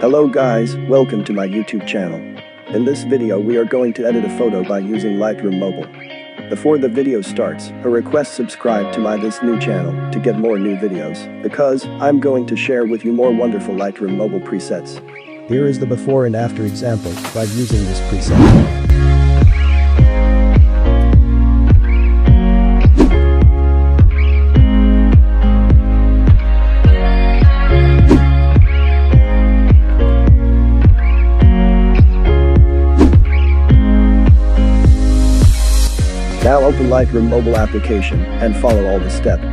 Hello guys, welcome to my YouTube channel. In this video we are going to edit a photo by using Lightroom Mobile. Before the video starts, a request: subscribe to this new channel to get more new videos, because I'm going to share with you more wonderful Lightroom Mobile presets. Here is the before and after example by using this preset. Now open Lightroom mobile application and follow all the steps.